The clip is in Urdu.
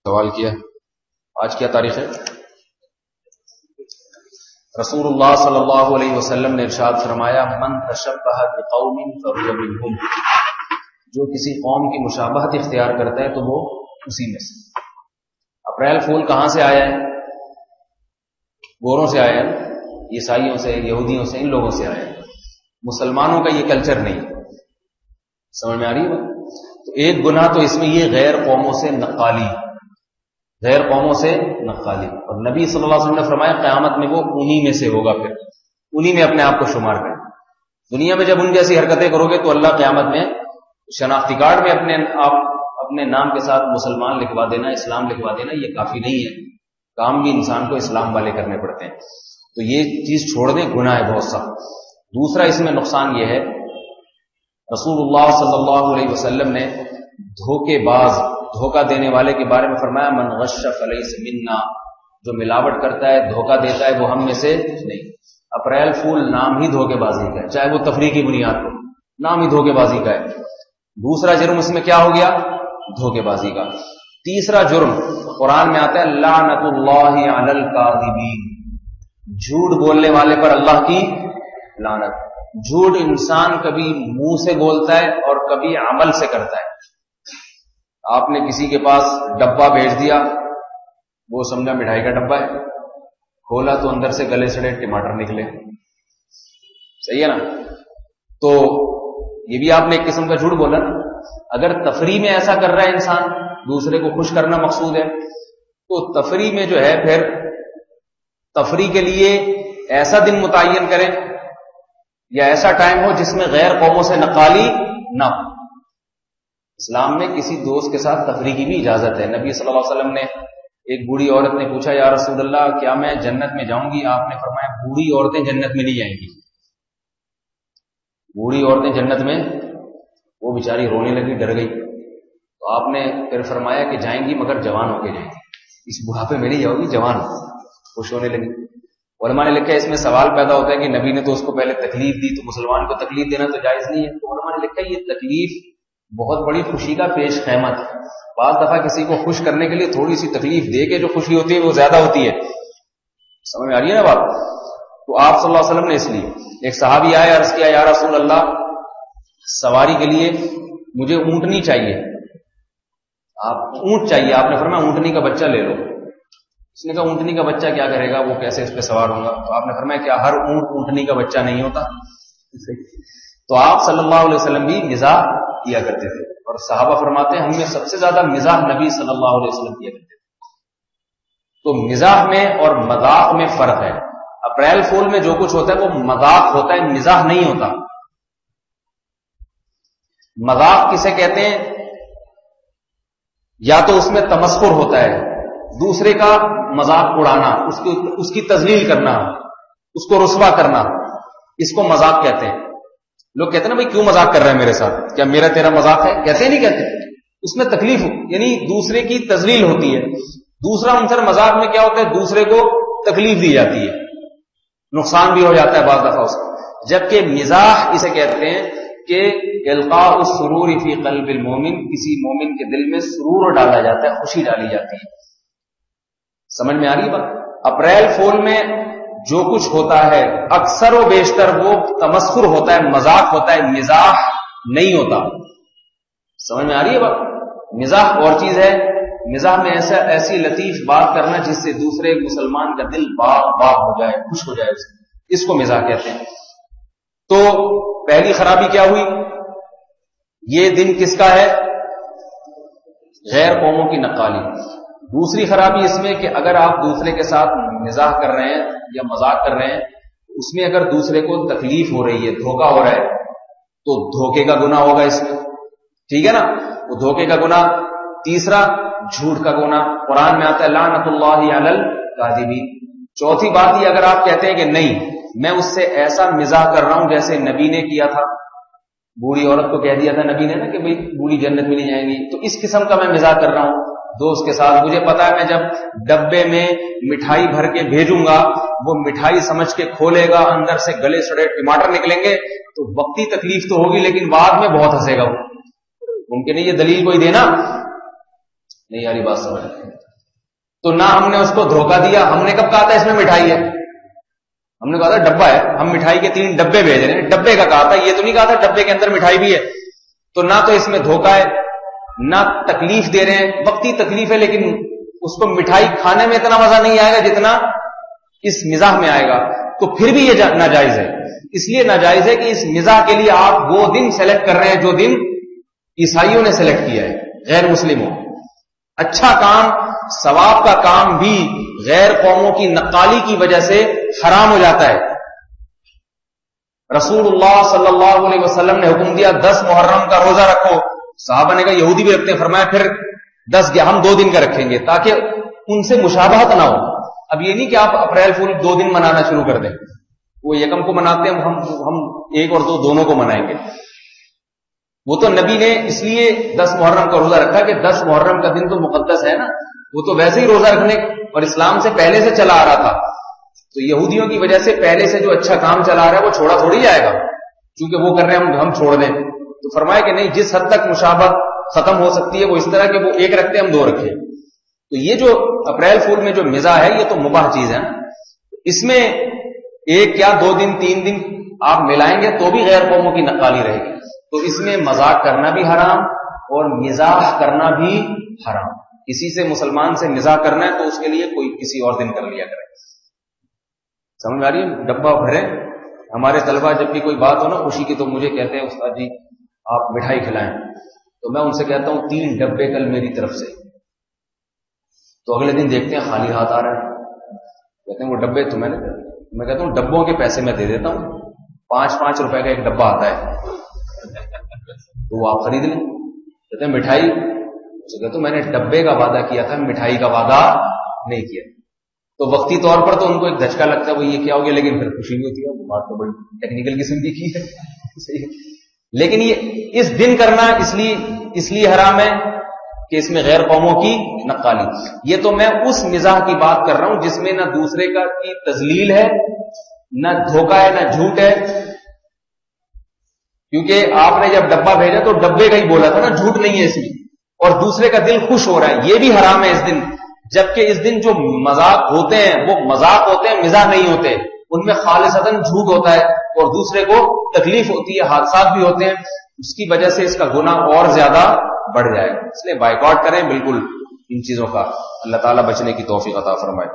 سوال کیا آج کیا تاریخ ہے؟ رسول اللہ صلی اللہ علیہ وسلم نے ارشاد فرمایا من تشبہ بقوم فهو منهم، جو کسی قوم کی مشابہت اختیار کرتا ہے تو وہ اسی میں سے۔ اپریل فول کہاں سے آیا ہے؟ گوروں سے آیا ہے، عیسائیوں سے، یہودیوں سے، ان لوگوں سے آیا ہے۔ مسلمانوں کا یہ کلچر نہیں، سمجھ میں آ رہی ہے بات؟ تو ایک گناہ تو اس میں یہ غیر قوموں سے نقالی، غیر قوموں سے نقالی، اور نبی صلی اللہ علیہ وسلم نے فرمایا قیامت میں وہ انہی میں سے ہوگا، پھر انہی میں اپنے آپ کو شمار کریں۔ دنیا میں جب ان جیسی حرکتیں کرو گے تو اللہ قیامت میں شناختی کارڈ میں اپنے نام کے ساتھ مسلمان لکھوا دینا، اسلام لکھوا دینا، یہ کافی نہیں ہے، کام بھی انسان کو اسلام والے کرنے پڑتے ہیں۔ تو یہ چیز چھوڑ دیں، گناہ ہے بہت سخت۔ دوسرا اس میں نقصان یہ ہے، رسول اللہ صلی اللہ علیہ وسلم نے دھوکے باز، دھوکہ دینے والے کے بارے میں فرمایا من غش فلیس منا، جو ملاوٹ کرتا ہے، دھوکہ دیتا ہے، وہ ہم میں سے نہیں۔ اپریل فول نام ہی دھوکے بازی کا ہے، چاہے وہ تفریح کی بنیاد پر، نام ہی دھوکے بازی کا ہے۔ دوسرا جرم اس میں کیا ہو گیا؟ دھوکے بازی کا۔ تیسرا جرم قرآن میں آتا ہے لعنت اللہ علی الکاذبین، جھوٹ بولنے والے پر اللہ کی لعنت۔ جھوٹ انسان کبھی منہ سے بولتا ہے اور کبھی عمل سے کرتا ہے۔ آپ نے کسی کے پاس ڈبہ بھیج دیا، وہ سمجھا مٹھائی کا ڈبہ ہے، کھولا تو اندر سے گلے سڑے ٹماٹر نکلے، صحیح ہے نا؟ تو یہ بھی آپ نے ایک قسم کا جھوٹ بولا نا۔ اگر تفریح میں ایسا کر رہا ہے انسان، دوسرے کو خوش کرنا مقصود ہے، تو تفریح میں جو ہے پھر تفریح کے لیے ایسا دن متعین کریں یا ایسا ٹائم ہو جس میں غیر قوموں سے نقالی نہ ہو۔ اسلام میں کسی دوست کے ساتھ تفریح کی بھی اجازت ہے۔ نبی صلی اللہ علیہ وسلم نے، ایک بوڑھی عورت نے پوچھا یا رسول اللہ کیا میں جنت میں جاؤں گی؟ آپ نے فرمایا بوڑھی عورتیں جنت میں نہیں جائیں گی، بوڑھی عورتیں جنت میں، وہ بیچاری رونے لگی، ڈر گئی، تو آپ نے پھر فرمایا کہ جائیں گی مگر جوان ہو کے جائیں گی، اس بڑھاپے میں نہیں جاؤ گی، جوان ہو۔ خوش ہونے لگی۔ علماء نے لکھا ہے اس میں سوال پیدا ہوتا ہے کہ نبی نے تو اس کو پہلے تکلیف دی، تو مسلمان کو تکلیف دینا تو جائز نہیں ہے۔ تو علماء نے لکھا ہے یہ تکلیف بہت بڑی خوشی کا پیش خیمت ہے۔ بعض دفعہ کسی کو خوش کرنے کے لیے تھوڑی سی تکلیف دے کے جو خوشی ہوتی ہے وہ زیادہ ہوتی ہے، سمجھ میں آ رہی ہے نا بات؟ تو آپ صلی اللہ علیہ وسلم نے اس لیے، ایک صحابی آئے، عرض کیا یا رسول اللہ سواری کے لیے مجھے اونٹنی چاہیے، آپ اونٹ چاہیے، آپ نے فرمایا اونٹنی کا بچہ لے لو۔ اس نے کہا اونٹنی کا بچہ کیا کرے گا، وہ کیسے اس پہ سوار ہوگا؟ تو آپ نے فرمایا کیا ہر اونٹ اونٹنی کا بچہ نہیں ہوتا؟ تو آپ صلی اللہ علیہ وسلم بھی مزاح کیا کرتے تھے، اور صحابہ فرماتے ہیں ہم میں سب سے زیادہ مزاح نبی صلی اللہ علیہ وسلم کیا کرتے تھے۔ تو مزاح میں اور مذاق میں فرق ہے۔ اپریل فول میں جو کچھ ہوتا ہے وہ مذاق ہوتا ہے، مزاح نہیں ہوتا۔ مذاق کسے کہتے ہیں؟ یا تو اس میں تمسخر ہوتا ہے، دوسرے کا مذاق اڑانا، اس کی تذلیل کرنا، اس کو رسوا کرنا، اس کو مذاق کہتے ہیں۔ لوگ کہتے ہیں نا بھائی کیوں مذاق کر رہا ہے میرے ساتھ، کیا میرا تیرا مذاق ہے؟ کہتے نہیں کہتے، اس میں تکلیف یعنی دوسرے کی تذلیل ہوتی ہے۔ دوسرا عنصر مذاق میں کیا ہوتا ہے؟ دوسرے کو تکلیف دی جاتی ہے، نقصان بھی ہو جاتا ہے بعض دفعہ اس کا۔ جبکہ مزاح اسے کہتے ہیں کہ القاء السرور فی قلب المومن، کسی مومن کے دل میں سرور ڈالا جاتا ہے، خوشی ڈالی جاتی ہے۔ سمجھ میں آ رہی ہے بات؟ اپریل فول میں جو کچھ ہوتا ہے اکثر و بیشتر وہ تمسخر ہوتا ہے، مذاق ہوتا ہے، مزاح نہیں ہوتا۔ سمجھ میں آ رہی ہے بات؟ مزاح اور چیز ہے، مزاح میں ایسی لطیف بات کرنا جس سے دوسرے مسلمان کا دل باغ ہو جائے، خوش ہو جائے، اس کو مزاح کہتے ہیں۔ تو پہلی خرابی کیا ہوئی؟ یہ دن کس کا ہے؟ غیر قوموں کی نقالی۔ دوسری خرابی اس میں کہ اگر آپ دوسرے کے ساتھ مزاح کر رہے ہیں یا مذاق کر رہے ہیں، اس میں اگر دوسرے کو تکلیف ہو رہی ہے، دھوکہ ہو رہا ہے، تو دھوکے کا گناہ ہوگا اس میں، ٹھیک ہے نا؟ وہ دھوکے کا گناہ۔ تیسرا جھوٹ کا گناہ، قرآن میں آتا ہے لعنت اللہ علی الکاذبین۔ چوتھی بات یہ، اگر آپ کہتے ہیں کہ نہیں میں اس سے ایسا مزاح کر رہا ہوں جیسے نبی نے کیا تھا، بوڑھی عورت کو کہہ دیا تھا نبی نے نا کہ بھئی بوڑھی جنت میں نہیں جائیں گی، تو اس قسم کا میں مزاح کر رہا ہوں دوست کے ساتھ، مجھے پتا ہے میں جب ڈبے میں مٹھائی بھر کے بھیجوں گا وہ مٹھائی سمجھ کے کھولے گا، اندر سے گلے سڑے ٹماٹر نکلیں گے، تو وقتی تکلیف تو ہوگی لیکن بعد میں بہت ہنسے گا وہ، ممکن ہے یہ دلیل کوئی دینا نہیں یاری بات سمجھ رہے ہیں. تو نہ ہم نے اس کو دھوکہ دیا. ہم نے کب کہا تھا اس میں مٹھائی ہے؟ ہم نے کہا تھا ڈبہ ہے. ہم مٹھائی کے 3 ڈبے بھیج رہے ہیں, ڈبے کا کہا تھا, یہ تو نہیں کہا تھا ڈبے کے اندر مٹھائی بھی ہے. تو نہ تو اس میں دھوکہ ہے, نہ تکلیف دے رہے ہیں. وقتی تکلیف ہے لیکن اس کو مٹھائی کھانے میں اتنا مزہ نہیں آئے گا جتنا اس مزاح میں آئے گا. تو پھر بھی یہ ناجائز ہے. اس لیے ناجائز ہے کہ اس مزاح کے لیے آپ وہ دن سلیکٹ کر رہے ہیں جو دن عیسائیوں نے سلیکٹ کیا ہے, غیر مسلموں. اچھا کام, ثواب کا کام بھی غیر قوموں کی نقالی کی وجہ سے حرام ہو جاتا ہے. رسول اللہ صلی اللہ علیہ وسلم نے حکم دیا 10 محرم کا روزہ رکھو. صحابہ نے کہا یہودی بھی رکھتے ہیں. فرمایا پھر 10 ہم 2 دن کا رکھیں گے تاکہ ان سے مشابہت نہ ہو. اب یہ نہیں کہ آپ اپریل فول 2 دن منانا شروع کر دیں. وہ یکم کو مناتے ہیں, ہم 1 اور 2 دونوں کو منائیں گے. وہ تو نبی نے اس لیے 10 محرم کا روزہ رکھا کہ 10 محرم کا دن تو مقدس ہے نا. وہ تو ویسے ہی روزہ رکھنے اور اسلام سے پہلے سے چلا آ رہا تھا. تو یہودیوں کی وجہ سے پہلے سے جو اچھا کام چلا آ رہا ہے وہ چھوڑا تھوڑی جائے گا کیونکہ وہ کر رہے ہیں ہم چھوڑ دیں. تو فرمایا کہ نہیں, جس حد تک مشابہت ختم ہو سکتی ہے وہ اس طرح کہ وہ 1 رکھتے ہم 2 رکھیں. تو یہ جو اپریل فول میں جو مزاح ہے یہ تو مباح چیز ہے. اس میں 1 یا 2 دن 3 دن آپ ملائیں گے تو بھی غیر قوموں کی نقالی رہے گی. تو اس میں مذاق کرنا بھی حرام اور مزاح کرنا بھی حرام. کسی سے مسلمان سے مزاح کرنا ہے تو اس کے لیے کوئی کسی اور دن کر لیا کرے. سمجھ آ رہی ہے؟ ڈبہ بھرے. ہمارے طلبہ جب بھی کوئی بات ہو نا خوشی کی تو مجھے کہتے ہیں استاد جی آپ مٹھائی کھلائیں. تو میں ان سے کہتا ہوں 3 ڈبے کل میری طرف سے. تو اگلے دن دیکھتے ہیں خالی ہاتھ آ رہا ہے. کہتے ہیں وہ ڈبے تو میں کہتا ہوں ڈبوں کے پیسے میں دے دیتا ہوں. 5-5 روپے کا ایک ڈبہ آتا ہے تو وہ آپ خرید لیں. کہتے ہیں مٹھائی, تو کہتا ہوں میں نے ڈبے کا وعدہ کیا تھا, مٹھائی کا وعدہ نہیں کیا. تو وقتی طور پر تو ان کو ایک دھچکا لگتا ہے وہ یہ کیا ہو گیا, لیکن پھر خوشی بھی ہوتی ہے. وہ بات تو بڑی ٹیکنیکل قسم کی ہے لیکن یہ اس دن کرنا اس لیے حرام ہے کہ اس میں غیر قوموں کی نقالی. یہ تو میں اس مزاح کی بات کر رہا ہوں جس میں نہ دوسرے کا کی تذلیل ہے, نہ دھوکہ ہے, نہ جھوٹ ہے. کیونکہ آپ نے جب ڈبہ بھیجا تو ڈبے کا ہی بولا تھا نا, جھوٹ نہیں ہے اس میں. اور دوسرے کا دل خوش ہو رہا ہے, یہ بھی حرام ہے اس دن. جبکہ اس دن جو مذاق ہوتے ہیں وہ مذاق ہوتے ہیں, مزاح نہیں ہوتے. ان میں خالصتاً جھوٹ ہوتا ہے اور دوسرے کو تکلیف ہوتی ہے, حادثات بھی ہوتے ہیں. اس کی وجہ سے اس کا گناہ اور زیادہ بڑھ جائے. اس لیے بائیکاٹ کریں بالکل ان چیزوں کا. اللہ تعالیٰ بچنے کی توفیق عطا فرمائے.